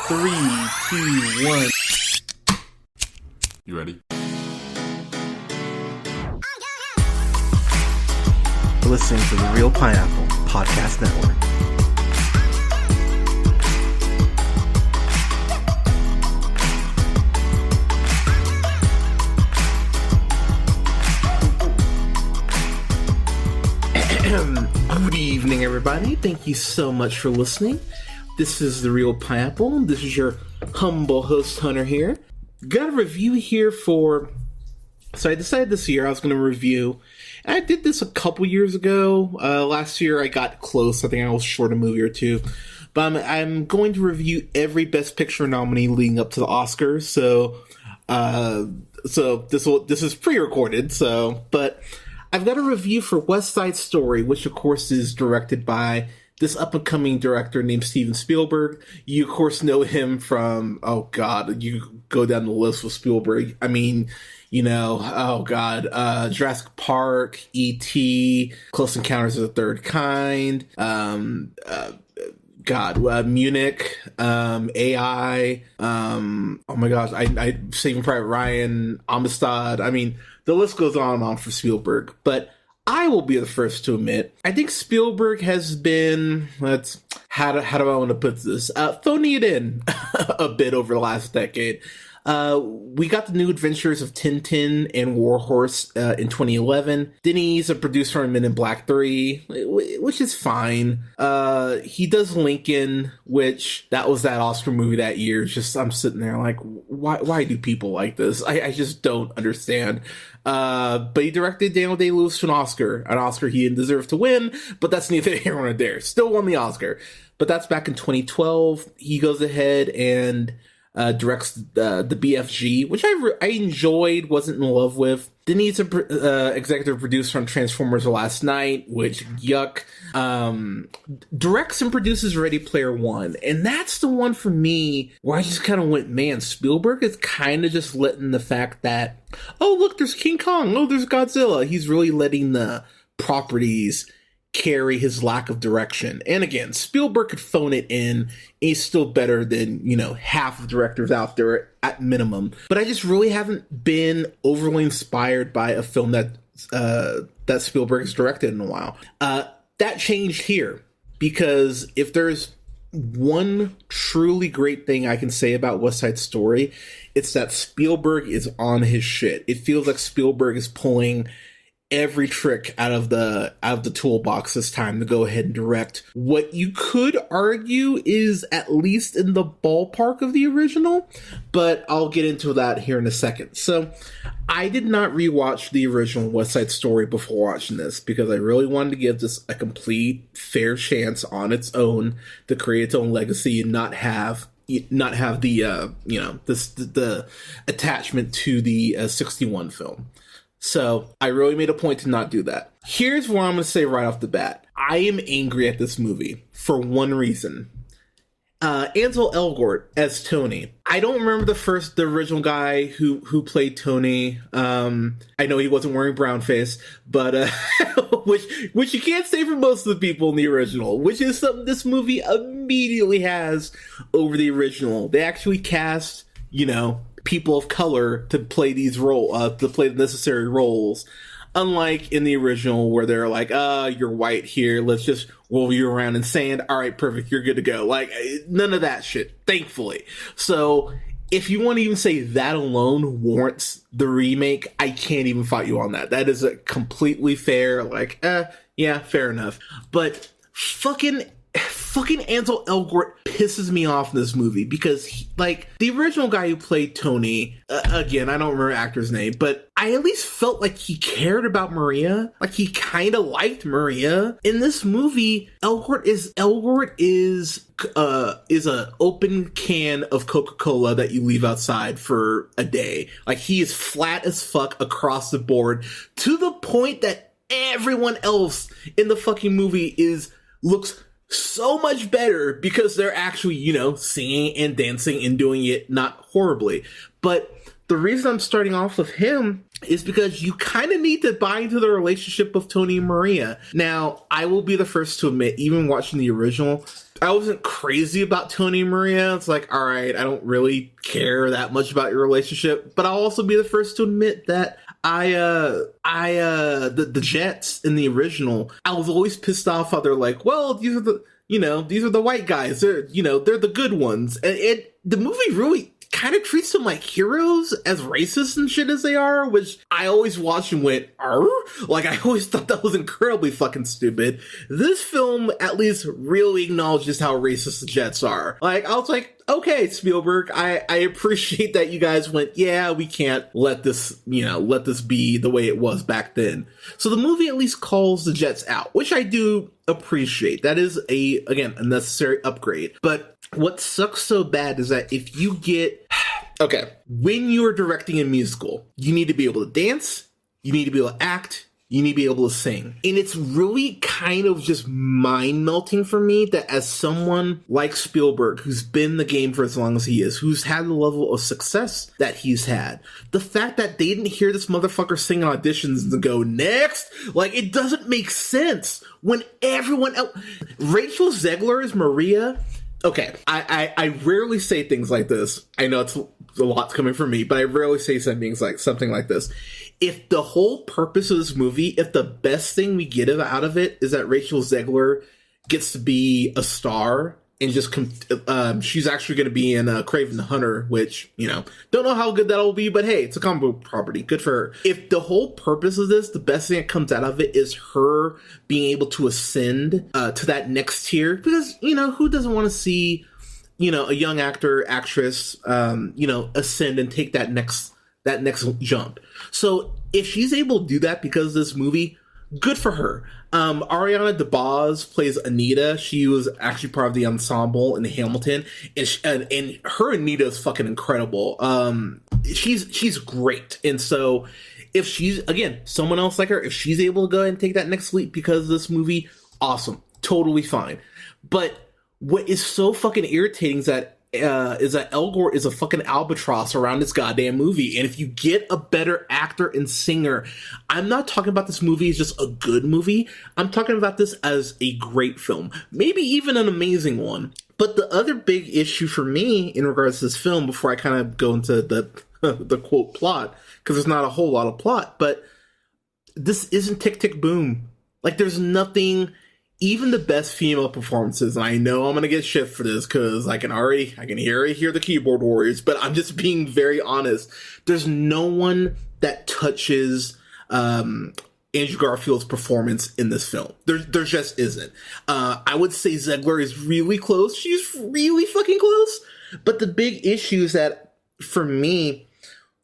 3, 2, 1. You ready? You're listening to the Real Pineapple Podcast Network. Good evening, everybody. Thank you so much for listening. This is the Real Pineapple. This is your humble host, Hunter, here. Got a review here for... So I decided this year I was going to review... And I did this a couple years ago. Last year I got close. I think I was short a movie or two. But I'm going to review every Best Picture nominee leading up to the Oscars. So this is pre-recorded. But I've got a review for West Side Story, which of course is directed by this up-and-coming director named Steven Spielberg. You, of course, know him from, you go down the list with Spielberg. I mean, Jurassic Park, E.T., Close Encounters of the Third Kind, Munich, AI, oh my gosh, I Saving Private Ryan, Amistad. I mean, the list goes on and on for Spielberg, but I will be the first to admit, I think Spielberg has been, how do I want to put this, phoning it in a bit over the last decade. We got the New Adventures of Tintin and Warhorse in 2011. Then he's a producer on Men in Black 3, which is fine. He does Lincoln, which that was that Oscar movie that year. Just I'm sitting there like, why do people like this? I just don't understand. But he directed Daniel Day-Lewis to an Oscar he didn't deserve to win, but that's neither here nor there. Still won the Oscar. But that's back in 2012. He goes ahead and directs the BFG, which I enjoyed, wasn't in love with. Then he's an executive producer on Transformers The Last Night, which, yuck. Directs and produces Ready Player One. And that's the one for me where I just kind of went, man, Spielberg is kind of just letting the fact that, oh, look, there's King Kong. Oh, there's Godzilla. He's really letting the properties carry his lack of direction. And again, Spielberg could phone it in. He's still better than, half of directors out there at minimum. But I just really haven't been overly inspired by a film that Spielberg has directed in a while. That changed here, because if there's one truly great thing I can say about West Side Story, it's that Spielberg is on his shit. It feels like Spielberg is pulling every trick out of the toolbox this time to go ahead and direct what you could argue is at least in the ballpark of the original, but I'll get into that here in a second. So I did not rewatch the original West Side Story before watching this, because I really wanted to give this a complete fair chance on its own to create its own legacy and not have the the attachment to the 61 film. So I really made a point to not do that. Here's what I'm going to say right off the bat. I am angry at this movie for one reason. Ansel Elgort as Tony. I don't remember the original guy who played Tony. I know he wasn't wearing brown face, but which you can't say for most of the people in the original, which is something this movie immediately has over the original. They actually cast, people of color to play these to play the necessary roles, unlike in the original where they're like, you're white here, let's just roll you around in sand, all right, perfect, you're good to go. Like, none of that shit, thankfully. So if you want to even say that alone warrants the remake, I can't even fight you on that. That is a completely fair, yeah, fair enough. But fucking Ansel Elgort pisses me off in this movie, because the original guy who played Tony, again, I don't remember the actor's name, but I at least felt like he cared about Maria. Like, he kind of liked Maria. In this movie, Elgort is an open can of Coca-Cola that you leave outside for a day. Like, he is flat as fuck across the board, to the point that everyone else in the fucking movie looks so much better because they're actually, singing and dancing and doing it not horribly. But the reason I'm starting off with him is because you kind of need to buy into the relationship of Tony and Maria. Now, I will be the first to admit, even watching the original, I wasn't crazy about Tony and Maria. It's like, all right, I don't really care that much about your relationship, but I'll also be the first to admit that the Jets in the original, I was always pissed off how they're like, well, these are the white guys. They're the good ones. And the movie really kind of treats them like heroes, as racist and shit as they are, which I always watched and went, arr? Like, I always thought that was incredibly fucking stupid. This film at least really acknowledges how racist the Jets are. Like, I was like, okay, Spielberg, I appreciate that you guys went, yeah, we can't let this be the way it was back then. So the movie at least calls the Jets out, which I do appreciate. That is a necessary upgrade. But what sucks so bad is that if you get... Okay, when you're directing a musical, you need to be able to dance, you need to be able to act, you need to be able to sing. And it's really kind of just mind-melting for me that as someone like Spielberg, who's been in the game for as long as he is, who's had the level of success that he's had, the fact that they didn't hear this motherfucker sing on auditions and go, next, like, it doesn't make sense when everyone else... Rachel Zegler is Maria. Okay, I rarely say things like this. I know it's a lot coming from me, but I rarely say something like this. If the whole purpose of this movie, if the best thing we get out of it is that Rachel Zegler gets to be a star and just she's actually going to be in Kraven the Hunter, which, don't know how good that'll be, but hey, it's a comic book property. Good for her. If the whole purpose of this, the best thing that comes out of it is her being able to ascend to that next tier, because, who doesn't want to see, a young actress, ascend and take that next jump. So if she's able to do that because of this movie, good for her. Ariana DeBose plays Anita. She was actually part of the ensemble in Hamilton, and her Anita is fucking incredible. She's great, and so if she's, again, someone else like her, if she's able to go ahead and take that next leap because of this movie, awesome, totally fine. But what is so fucking irritating is that El Gore is a fucking albatross around this goddamn movie. And if you get a better actor and singer, I'm not talking about this movie as just a good movie. I'm talking about this as a great film, maybe even an amazing one. But the other big issue for me in regards to this film, before I kind of go into the quote plot, because there's not a whole lot of plot, but this isn't Tick Tick Boom. Like, there's nothing. Even the best female performances, and I know I'm gonna get shit for this because I can already hear the keyboard warriors, but I'm just being very honest. There's no one that touches Andrew Garfield's performance in this film. There just isn't. I would say Zegler is really close. She's really fucking close. But the big issue is that, for me,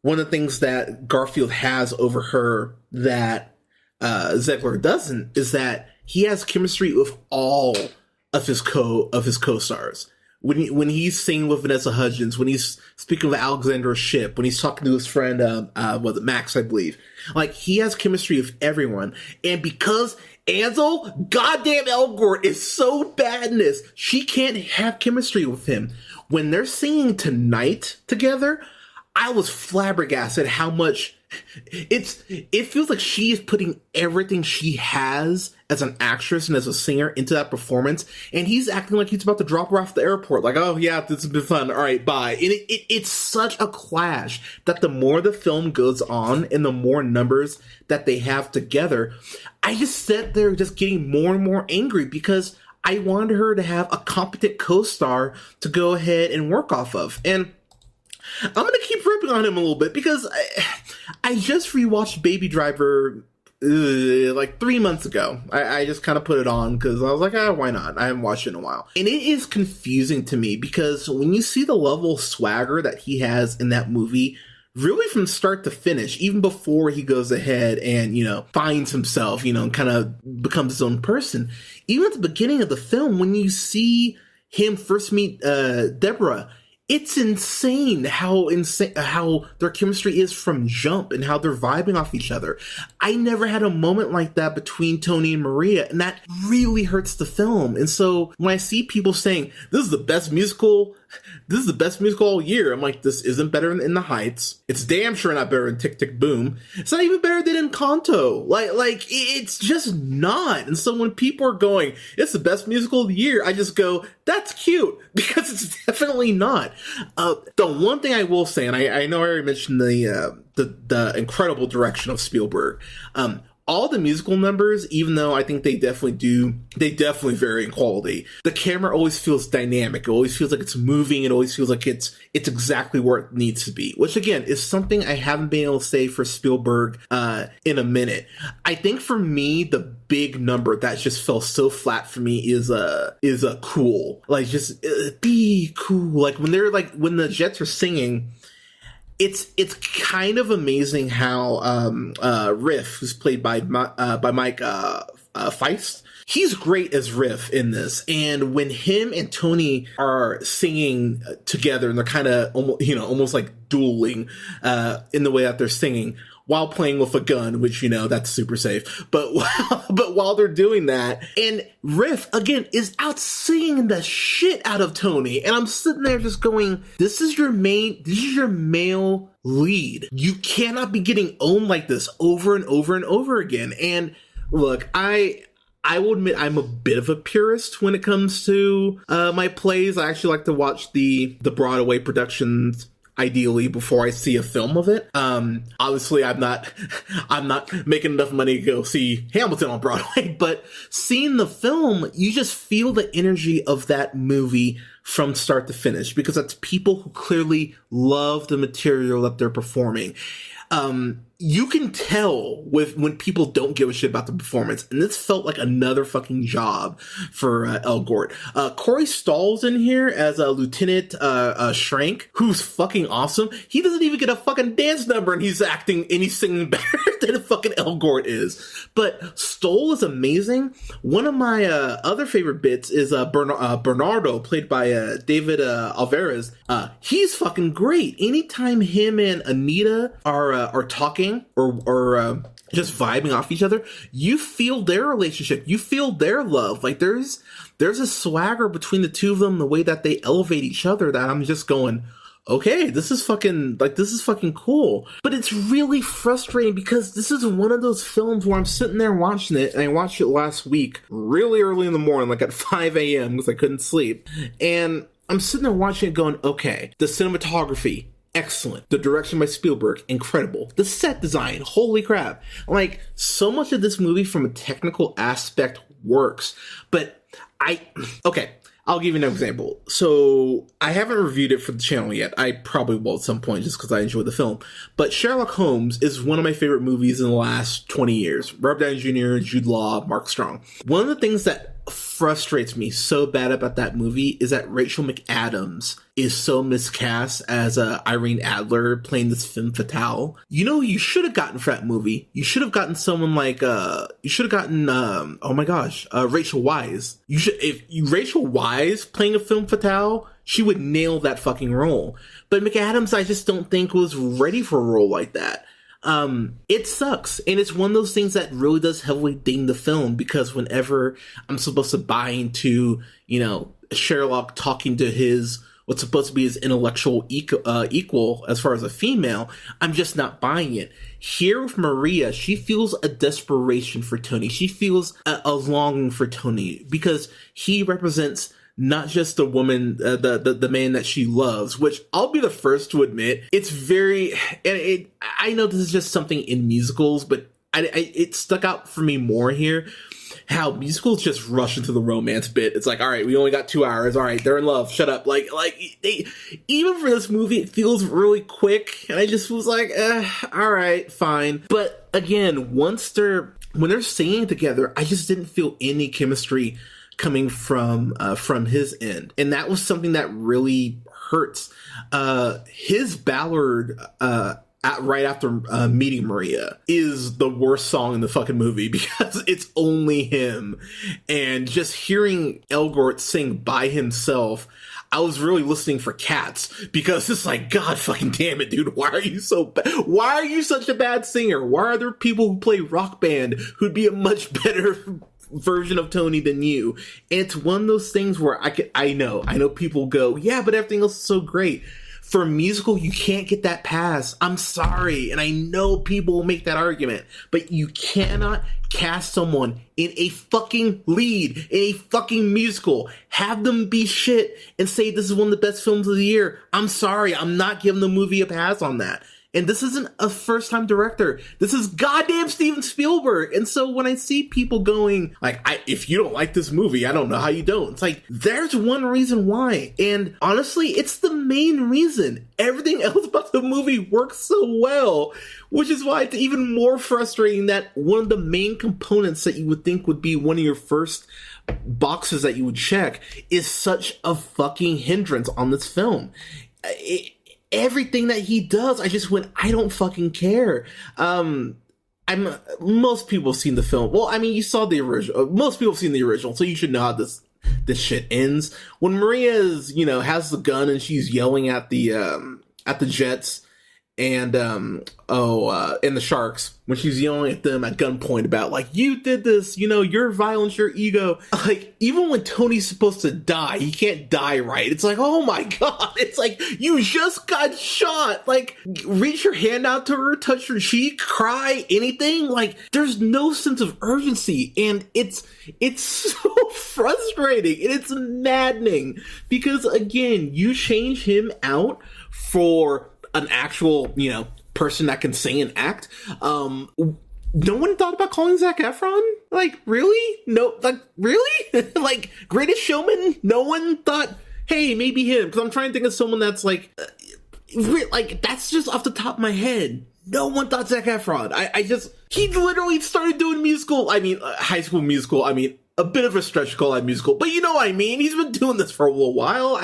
one of the things that Garfield has over her that Zegler doesn't is that he has chemistry with all of his co-stars. When he's singing with Vanessa Hudgens, when he's speaking with Alexandra Shipp, when he's talking to his friend, was it Max, I believe. Like, he has chemistry with everyone. And because Ansel, goddamn El Gore, is so bad in this, she can't have chemistry with him. When they're singing Tonight together, I was flabbergasted how much it feels like she is putting everything she has as an actress and as a singer into that performance, and he's acting like he's about to drop her off the airport. Like, oh yeah, this has been fun. All right, bye. And it's such a clash that the more the film goes on and the more numbers that they have together, I just sat there just getting more and more angry because I wanted her to have a competent co-star to go ahead and work off of. And I'm going to keep ripping on him a little bit because I just rewatched Baby Driver like 3 months ago. I just kind of put it on because I was like, why not? I haven't watched it in a while. And it is confusing to me because when you see the level of swagger that he has in that movie, really from start to finish, even before he goes ahead and, finds himself, and kind of becomes his own person, even at the beginning of the film, when you see him first meet Deborah, it's insane how their chemistry is from jump and how they're vibing off each other. I never had a moment like that between Tony and Maria, and that really hurts the film. And so when I see people saying this is the best musical all year, I'm like, this isn't better than In the Heights. It's damn sure not better than Tick Tick Boom. It's not even better than Encanto. Like it's just not. And so when people are going, it's the best musical of the year, I just go, that's cute, because it's definitely not. The one thing I will say, and I know I already mentioned the incredible direction of Spielberg. All the musical numbers, even though I think they definitely vary in quality. The camera always feels dynamic. It always feels like it's moving. It always feels like it's exactly where it needs to be, which again is something I haven't been able to say for Spielberg in a minute. I think for me, the big number that just fell so flat for me is a cool. Like, just be cool. Like when when the Jets are singing, it's kind of amazing how Riff, who's played by Mike Feist, he's great as Riff in this. And when him and Tony are singing together, and they're kind of almost like dueling in the way that they're singing while playing with a gun, which, that's super safe. But while they're doing that, and Riff, again, is out singing the shit out of Tony. And I'm sitting there just going, this is your male lead. You cannot be getting owned like this over and over and over again. And look, I will admit I'm a bit of a purist when it comes to my plays. I actually like to watch the Broadway productions ideally before I see a film of it. Obviously I'm not making enough money to go see Hamilton on Broadway, but seeing the film, you just feel the energy of that movie from start to finish, because that's people who clearly love the material that they're performing. You can tell when people don't give a shit about the performance, and this felt like another fucking job for Elgort. Corey Stoll's in here as a Lieutenant Schrank, who's fucking awesome. He doesn't even get a fucking dance number, and he's acting and he's singing better than fucking Elgort is. But Stoll is amazing. One of my other favorite bits is Bernardo, played by David Alvarez. He's fucking great. Anytime him and Anita are talking or just vibing off each other, you feel their relationship, you feel their love. Like there's a swagger between the two of them, the way that they elevate each other, that I'm just going, okay, this is fucking cool. But it's really frustrating, because this is one of those films where I'm sitting there watching it, and I watched it last week really early in the morning, like at 5 a.m. because I couldn't sleep, and I'm sitting there watching it going, okay, the cinematography, excellent. The direction by Spielberg, incredible. The set design, holy crap. Like, so much of this movie from a technical aspect works. But I'll give you an example. So, I haven't reviewed it for the channel yet. I probably will at some point, just because I enjoyed the film. But Sherlock Holmes is one of my favorite movies in the last 20 years. Robert Downey Jr., Jude Law, Mark Strong. One of the things that frustrates me so bad about that movie is that Rachel McAdams is so miscast as Irene Adler playing this femme fatale. You should have gotten for that movie. You should have gotten someone like Rachel Weisz. Rachel Weisz playing a femme fatale, she would nail that fucking role. But McAdams, I just don't think was ready for a role like that. It sucks. And it's one of those things that really does heavily ding the film, because whenever I'm supposed to buy into, Sherlock talking to what's supposed to be his intellectual equal as far as a female, I'm just not buying it. Here with Maria, she feels a desperation for Tony. She feels a longing for Tony, because he represents not just the woman, the man that she loves, which I'll be the first to admit, it's very, and I know this is just something in musicals, but it stuck out for me more here, how musicals just rush into the romance bit. It's like, all right, we only got 2 hours. All right, they're in love. Shut up. Even for this movie, it feels really quick. And I just was like, all right, fine. But again, when they're singing together, I just didn't feel any chemistry coming from his end. And that was something that really hurts. His ballad, right after meeting Maria, is the worst song in the fucking movie, because it's only him. And just hearing Elgort sing by himself, I was really listening for Cats, because it's like, God fucking damn it, dude. Why are you so bad? Why are you such a bad singer? Why are there people who play Rock Band who'd be a much better version of Tony than you? And it's one of those things where I know people go, yeah, but everything else is so great. For a musical, you can't get that pass. I'm sorry. And I know people will make that argument, but you cannot cast someone in a fucking lead, in a fucking musical, have them be shit and say this is one of the best films of the year. I'm sorry. I'm not giving the movie a pass on that. And this isn't a first-time director. This is goddamn Steven Spielberg. And so when I see people going, like, if you don't like this movie, I don't know how you don't. It's like, there's one reason why. And honestly, it's the main reason. Everything else about the movie works so well, which is why it's even more frustrating that one of the main components that you would think would be one of your first boxes that you would check is such a fucking hindrance on this film. Everything that he does, I just went, I don't fucking care. Most people have seen the film. Well, I mean, you saw the original. Most people have seen the original, so you should know how this shit ends. When Maria is, has the gun and she's yelling at the Jets and the Sharks, when she's yelling at them at gunpoint about, like, you did this, your violence, your ego. Like, even when Tony's supposed to die, he can't die right. It's like, oh my God. It's like, you just got shot. Like, reach your hand out to her, touch her cheek, cry, anything. Like, there's no sense of urgency. And it's so frustrating and it's maddening because, again, you change him out for an actual, person that can sing and act. No one thought about calling Zac Efron? Like, really? No, like, really? Like, Greatest Showman? No one thought, hey, maybe him. Because I'm trying to think of someone that's like that's just off the top of my head. No one thought Zac Efron. He literally started doing High School Musical. A bit of a stretch to call that musical, but you know what I mean? He's been doing this for a little while.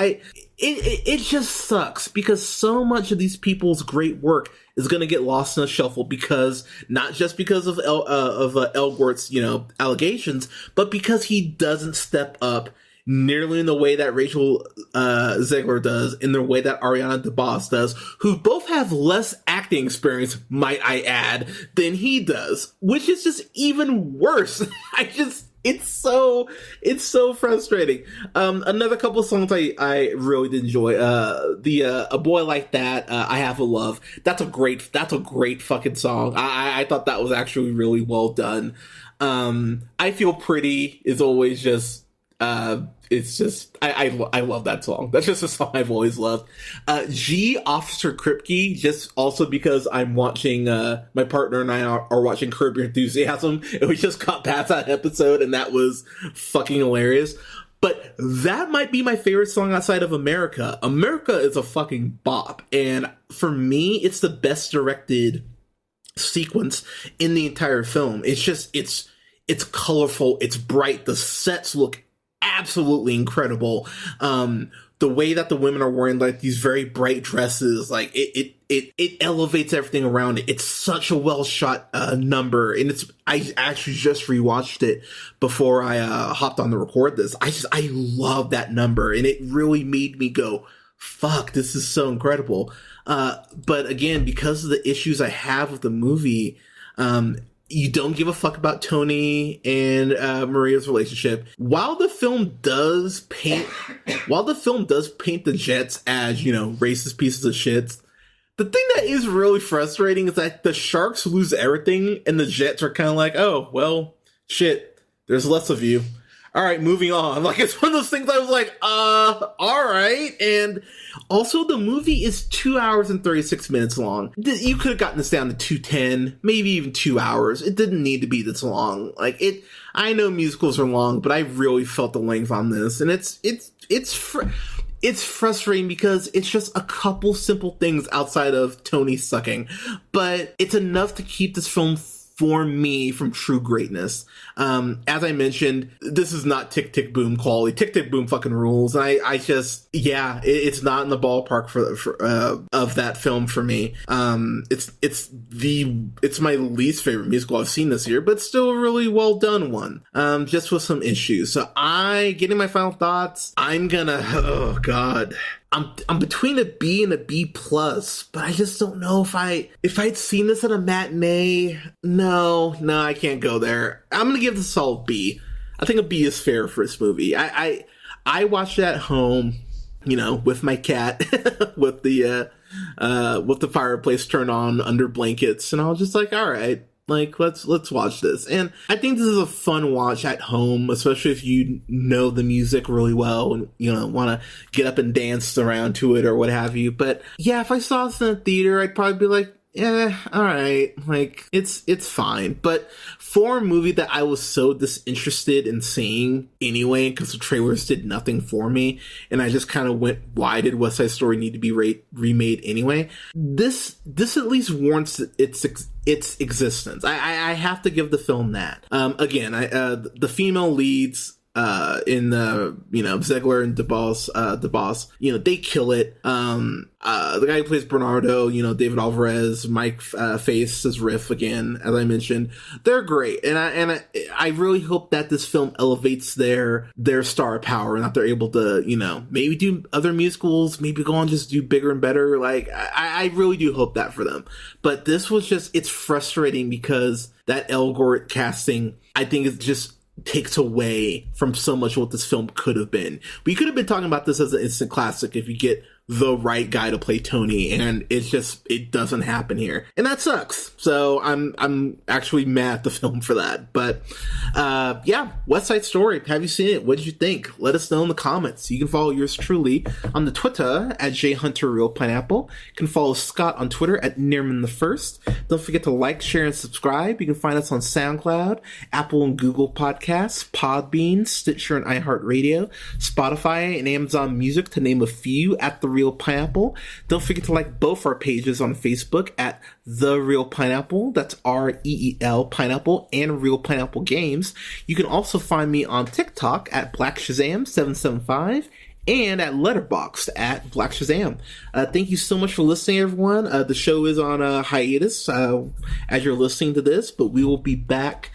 It just sucks because so much of these people's great work is going to get lost in the shuffle because, not just because of Elgort's, allegations, but because he doesn't step up nearly in the way that Rachel Zegler does, in the way that Ariana DeBose does, who both have less acting experience, might I add, than he does, which is just even worse. It's so frustrating. Another couple of songs I really did enjoy. A Boy Like That, I Have a Love. That's a great fucking song. I thought that was actually really well done. I Feel Pretty is always just, I love that song. That's just a song I've always loved. G, Officer Kripke, just also because I'm watching, my partner and I are watching Curb Your Enthusiasm, and we just got past that episode, and that was fucking hilarious. But that might be my favorite song outside of America. America is a fucking bop, and for me, it's the best directed sequence in the entire film. It's just, it's colorful, it's bright, the sets look absolutely incredible. The way that the women are wearing like these very bright dresses, like it elevates everything around it. It's such a well shot number, and I actually just rewatched it before I hopped on to record this. I love that number, and it really made me go, fuck, this is so incredible. But again, because of the issues I have with the movie, you don't give a fuck about Tony and Maria's relationship. While the film does paint the Jets as, racist pieces of shit, the thing that is really frustrating is that the Sharks lose everything and the Jets are kind of like, oh, well, shit, there's less of you. All right, moving on. Like, it's one of those things I was like, all right. And also, the movie is 2 hours and 36 minutes long. You could have gotten this down to 2:10, maybe even 2 hours. It didn't need to be this long. Like, I know musicals are long, but I really felt the length on this. And it's frustrating because it's just a couple simple things outside of Tony sucking. But it's enough to keep this film for me from true greatness. As I mentioned, this is not Tick Tick Boom quality. Tick Tick Boom fucking rules. It's not in the ballpark for of that film for me. It's my least favorite musical I've seen this year, but still a really well done one. Just with some issues. So getting my final thoughts, I'm gonna, oh God. I'm between a B and a B plus, but I just don't know if I'd seen this at a matinee. No, I can't go there. I'm gonna give this a solid B. I think a B is fair for this movie. I watched it at home. with my cat, with the fireplace turned on under blankets, and I was just like, all right. Like, let's watch this. And I think this is a fun watch at home, especially if you know the music really well and, want to get up and dance around to it or what have you. But yeah, if I saw this in a theater, I'd probably be like, yeah, all right. Like, it's fine. But for a movie that I was so disinterested in seeing anyway, because the trailers did nothing for me, and I just kind of went, why did West Side Story need to be remade anyway? This at least warrants its existence. I have to give the film that. Again, the female leads in the Zegler and DeBoss, they kill it. The guy who plays Bernardo, David Alvarez, Mike Face as Riff again, as I mentioned, they're great, and I really hope that this film elevates their star power and that they're able to maybe do other musicals, maybe go on just do bigger and better. Like I really do hope that for them. But this was it's frustrating because that Elgort casting, I think, is just takes away from so much what this film could have been. We could have been talking about this as an instant classic if you get the right guy to play Tony, and it doesn't happen here, and that sucks. So I'm actually mad at the film for that. But yeah, West Side Story, have you seen it? What did you think? Let us know in the comments. You can follow yours truly on the Twitter at jhunterrealpineapple. You can follow Scott on Twitter at Nearman1st. Don't forget to like, share, and subscribe. You can find us on SoundCloud, Apple and Google Podcasts, Podbean, Stitcher and iHeartRadio, Spotify, and Amazon Music, to name a few, at The Real Pineapple. Don't forget to like both our pages on Facebook at The Real Pineapple, that's REEL Pineapple, and Real Pineapple Games. You can also find me on TikTok at Black Shazam 775 and at Letterboxd at Black Shazam. Thank you so much for listening, everyone. The show is on hiatus as you're listening to this, but we will be back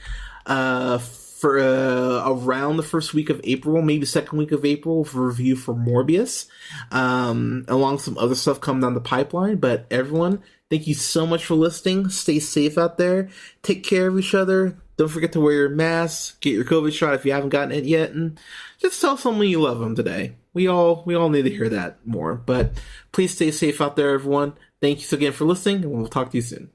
for around the first week of April, maybe second week of April, for review for Morbius, along some other stuff coming down the pipeline. But everyone, thank you so much for listening. Stay safe out there. Take care of each other. Don't forget to wear your mask. Get your COVID shot if you haven't gotten it yet, and just tell someone you love them today. We all need to hear that more. But please stay safe out there, everyone. Thank you again for listening, and we'll talk to you soon.